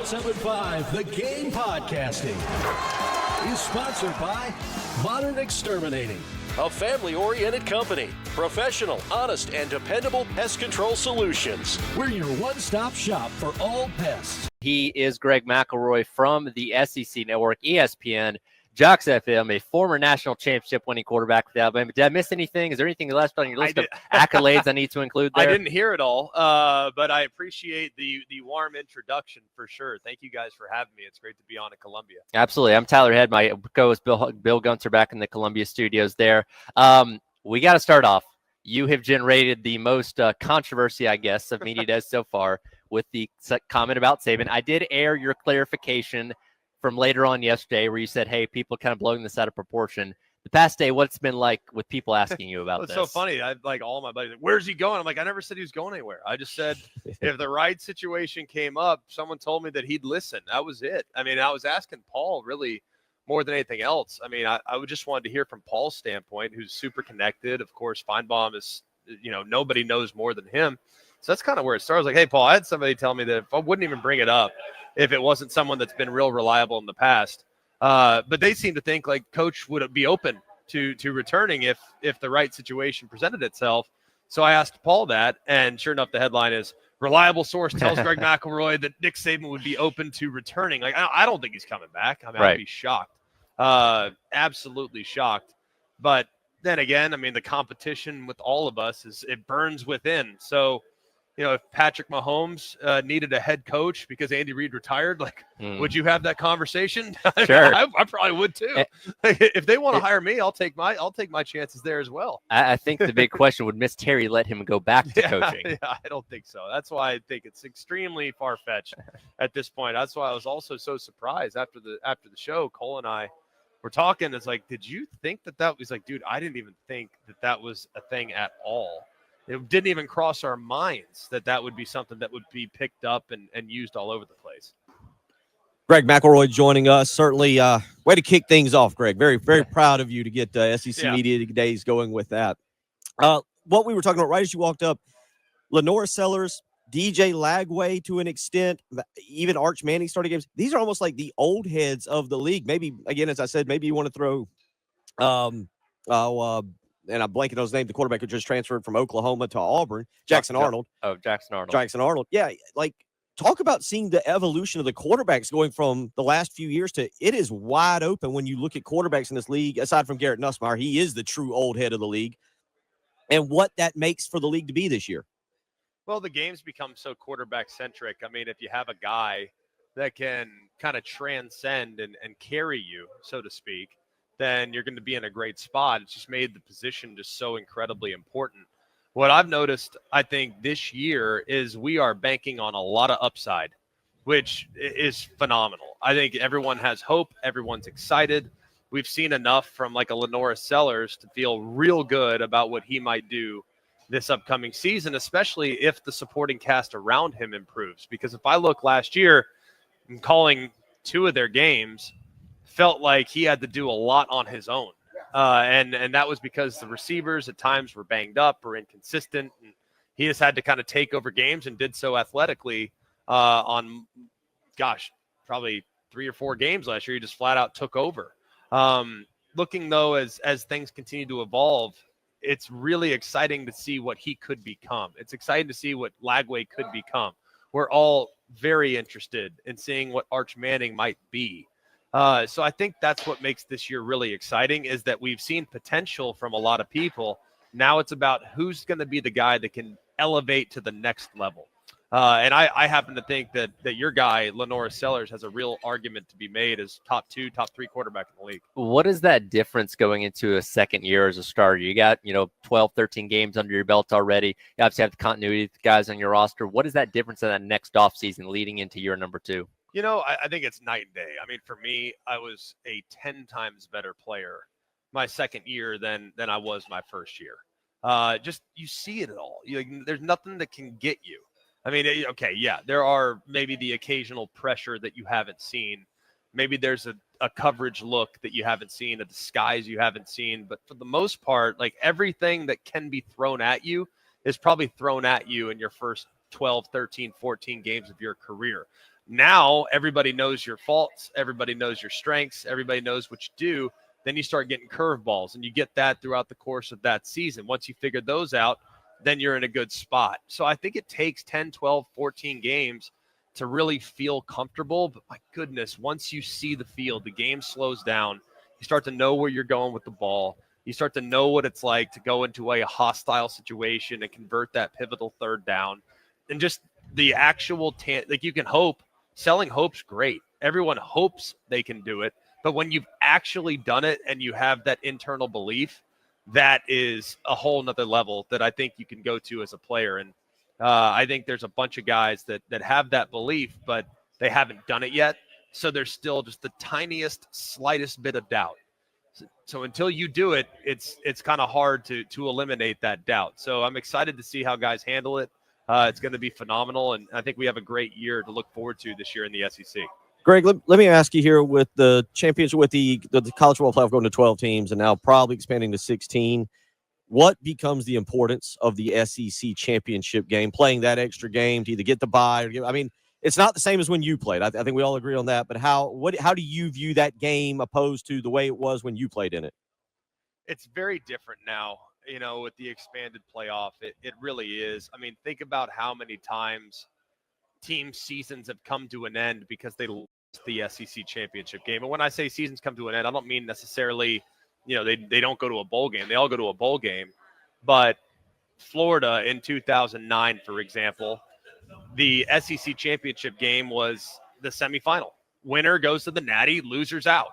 1075 The Game Podcasting is sponsored by Modern Exterminating, a family-oriented company. Professional, honest, and dependable pest control solutions. We're your one-stop shop for all pests. He is Greg McElroy from the SEC Network, ESPN, Jocks FM, a former national championship winning quarterback with Alabama. Did I miss anything? Is there anything left on your list of accolades I need to include there? I didn't hear it all, but I appreciate the warm introduction for sure. Thank you guys for having me. It's great to be on in Columbia. Absolutely. I'm Tyler Head. My co-host Bill Gunter back in the Columbia studios there. We got to start off. You have generated the most controversy, I guess, of Media Des so far with the comment about Saban. I did air your clarification from later on yesterday where you said, hey, people kind of blowing this out of proportion. The past day, what's been like with people asking you about this? It's so funny. I like all my buddies. Where's he going? I'm like, I never said he was going anywhere. I just said if the right situation came up, someone told me that he'd listen. That was it. I mean, I was asking Paul really more than anything else. I mean, I would just wanted to hear from Paul's standpoint, who's super connected. Of course, Feinbaum is, nobody knows more than him. So that's kind of where it starts. Like, hey, Paul, I had somebody tell me that if I wouldn't even bring it up if it wasn't someone that's been real reliable in the past. But they seem to think like Coach would be open to returning if the right situation presented itself. So I asked Paul that, and sure enough, the headline is reliable source tells Greg McElroy that Nick Saban would be open to returning. Like, I don't think he's coming back. I mean, right. I'd be shocked, absolutely shocked. But then again, I mean, the competition with all of us it burns within. So, if Patrick Mahomes needed a head coach because Andy Reid retired, would you have that conversation? Sure. I probably would too. If they want to hire me, I'll take my chances there as well. I think the big question, would Miss Terry let him go back to coaching? Yeah, I don't think so. That's why I think it's extremely far-fetched at this point. That's why I was also so surprised after the show. Cole and I were talking. It's like, did you think that was like, dude, I didn't even think that was a thing at all. It didn't even cross our minds that would be something that would be picked up and used all over the place. Greg McElroy joining us. Certainly way to kick things off, Greg. Very, very proud of you to get SEC Media Days going with that. What we were talking about right as you walked up, Lenora Sellers, DJ Lagway to an extent, even Arch Manning started games. These are almost like the old heads of the league. Maybe, again, as I said, maybe you want to throw and I'm blanking on his name, the quarterback who just transferred from Oklahoma to Auburn, Jackson Arnold. Oh, Jackson Arnold. Jackson Arnold. Yeah, like talk about seeing the evolution of the quarterbacks going from the last few years to it is wide open when you look at quarterbacks in this league. Aside from Garrett Nussmeier, he is the true old head of the league, and what that makes for the league to be this year. Well, the game's become so quarterback-centric. I mean, if you have a guy that can kind of transcend and carry you, so to speak, then you're going to be in a great spot. It's just made the position just so incredibly important. What I've noticed, I think, this year is we are banking on a lot of upside, which is phenomenal. I think everyone has hope. Everyone's excited. We've seen enough from like a Lenora Sellers to feel real good about what he might do this upcoming season, especially if the supporting cast around him improves. Because if I look last year, I'm calling 2 of their games, felt like he had to do a lot on his own. And that was because the receivers at times were banged up or inconsistent. And he just had to kind of take over games and did so athletically on, probably 3 or 4 games last year. He just flat out took over. Looking, though, as things continue to evolve, it's really exciting to see what he could become. It's exciting to see what Lagway could become. We're all very interested in seeing what Arch Manning might be. So I think that's what makes this year really exciting is that we've seen potential from a lot of people. Now it's about who's going to be the guy that can elevate to the next level. And I happen to think that your guy, Lenora Sellers, has a real argument to be made as top 2, top 3 quarterback in the league. What is that difference going into a second year as a starter? You got, 12, 13 games under your belt already. You obviously have the continuity of the guys on your roster. What is that difference in that next offseason leading into year number 2? I think it's night and day. I mean, for me, I was a 10 times better player my second year than I was my first year. Just you see it all. There's nothing that can get you. I mean, okay, yeah, there are maybe the occasional pressure that you haven't seen. Maybe there's a coverage look that you haven't seen, a disguise you haven't seen. But for the most part, like everything that can be thrown at you is probably thrown at you in your first 12, 13, 14 games of your career. Now everybody knows your faults, everybody knows your strengths, everybody knows what you do. Then you start getting curveballs, and you get that throughout the course of that season. Once you figure those out, then you're in a good spot. So I think it takes 10, 12, 14 games to really feel comfortable. But my goodness, once you see the field, the game slows down. You start to know where you're going with the ball. You start to know what it's like to go into a hostile situation and convert that pivotal third down. And just the actual, like you can hope. Selling hope's great. Everyone hopes they can do it. But when you've actually done it and you have that internal belief, that is a whole nother level that I think you can go to as a player. And I think there's a bunch of guys that have that belief, but they haven't done it yet. So there's still just the tiniest, slightest bit of doubt. So until you do it, it's kind of hard to eliminate that doubt. So I'm excited to see how guys handle it. It's going to be phenomenal, and I think we have a great year to look forward to this year in the SEC. Greg, let me ask you here, with the championship, with the college football playoff going to 12 teams and now probably expanding to 16, what becomes the importance of the SEC championship game, playing that extra game to either get the bye? I mean, it's not the same as when you played. I think we all agree on that. But how do you view that game opposed to the way it was when you played in it? It's very different now, with the expanded playoff. It really is. I mean, think about how many times team seasons have come to an end because they lost the SEC championship game. And when I say seasons come to an end, I don't mean necessarily, they don't go to a bowl game. They all go to a bowl game. But Florida in 2009, for example, the SEC championship game was the semifinal. Winner goes to the Natty, losers out.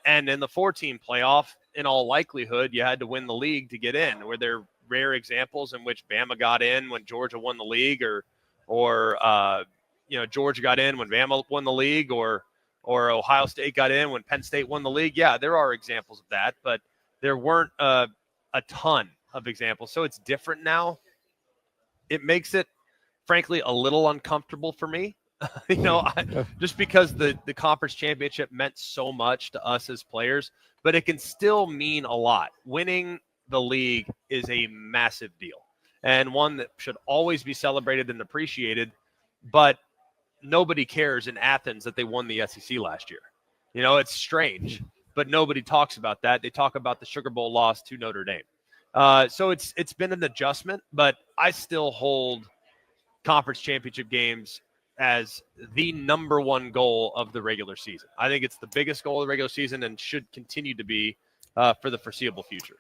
And in the 4-team playoff, in all likelihood, you had to win the league to get in. Were there rare examples in which Bama got in when Georgia won the league, or Georgia got in when Bama won the league, or Ohio State got in when Penn State won the league? Yeah, there are examples of that, but there weren't a ton of examples. So it's different now. It makes it, frankly, a little uncomfortable for me. Just because the conference championship meant so much to us as players, but it can still mean a lot. Winning the league is a massive deal, and one that should always be celebrated and appreciated. But nobody cares in Athens that they won the SEC last year. It's strange, but nobody talks about that. They talk about the Sugar Bowl loss to Notre Dame. So it's been an adjustment, but I still hold conference championship games as the number one goal of the regular season. I think it's the biggest goal of the regular season and should continue to be for the foreseeable future.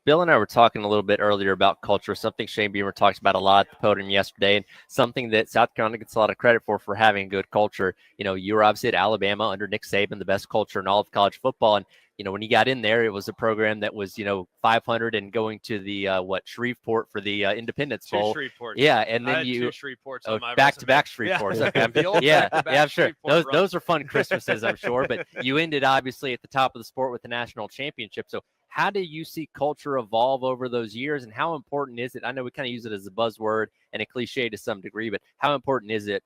Bill and I were talking a little bit earlier about culture, something Shane Beamer talks about a lot at the podium yesterday, and something that South Carolina gets a lot of credit for having good culture. You were obviously at Alabama under Nick Saban, the best culture in all of college football. And, when you got in there, it was a program that was, 500 and going to the, Shreveport for the Independence Bowl. Shreveport. Yeah. And then you back-to-back Shreveports. Yeah, I'm sure. Those are fun Christmases, I'm sure. But you ended obviously at the top of the sport with the national championship. So how do you see culture evolve over those years, and how important is it? I know we kind of use it as a buzzword and a cliche to some degree, but how important is it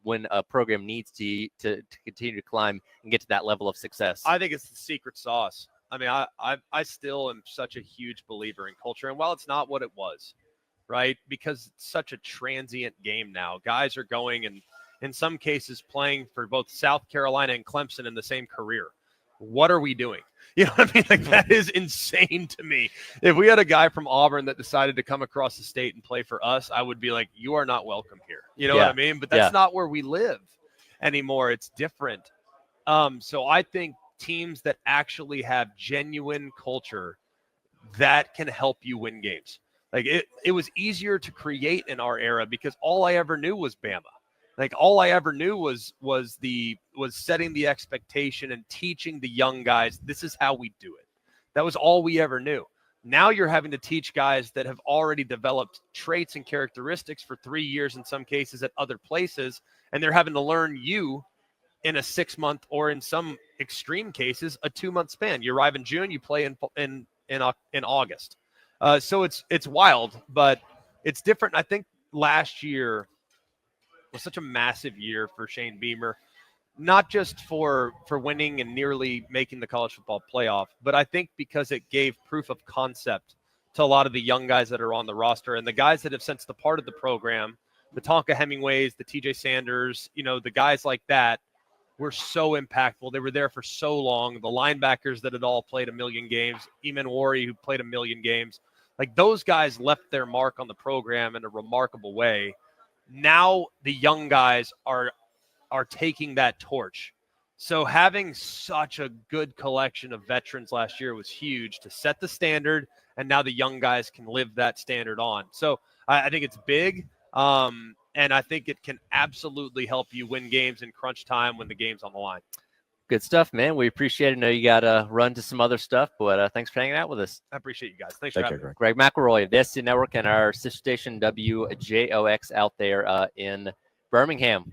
when a program needs to continue to climb and get to that level of success? I think it's the secret sauce. I mean, I still am such a huge believer in culture. And while it's not what it was, right, because it's such a transient game now, guys are going and in some cases playing for both South Carolina and Clemson in the same career. What are we doing? You know what I mean? Like, that is insane to me. If we had a guy from Auburn that decided to come across the state and play for us, I would be like, you are not welcome here. You know what I mean? But that's not where we live anymore. It's different. So I think teams that actually have genuine culture, that can help you win games. Like, it was easier to create in our era because all I ever knew was Bama. Like, all I ever knew was setting the expectation and teaching the young guys, this is how we do it. That was all we ever knew. Now you're having to teach guys that have already developed traits and characteristics for 3 years in some cases at other places, and they're having to learn you in a 6-month, or in some extreme cases, a 2-month span. You arrive in June, you play in August. So it's wild, but it's different. I think last year was such a massive year for Shane Beamer, not just for winning and nearly making the college football playoff, but I think because it gave proof of concept to a lot of the young guys that are on the roster and the guys that have since departed the program the Tonka Hemingways, the TJ Sanders, the guys like that were so impactful. They were there for so long. The linebackers that had all played a million games, Eamon Wari, who played a million games, like those guys left their mark on the program in a remarkable way. Now the young guys are taking that torch. So having such a good collection of veterans last year was huge to set the standard, and now the young guys can live that standard on. So I think it's big. And I think it can absolutely help you win games in crunch time when the game's on the line. Good stuff, man. We appreciate it. I know you got to run to some other stuff, but thanks for hanging out with us. I appreciate you guys. Thanks for having me. Greg McElroy of the SC Network and our sister station WJOX out there in Birmingham.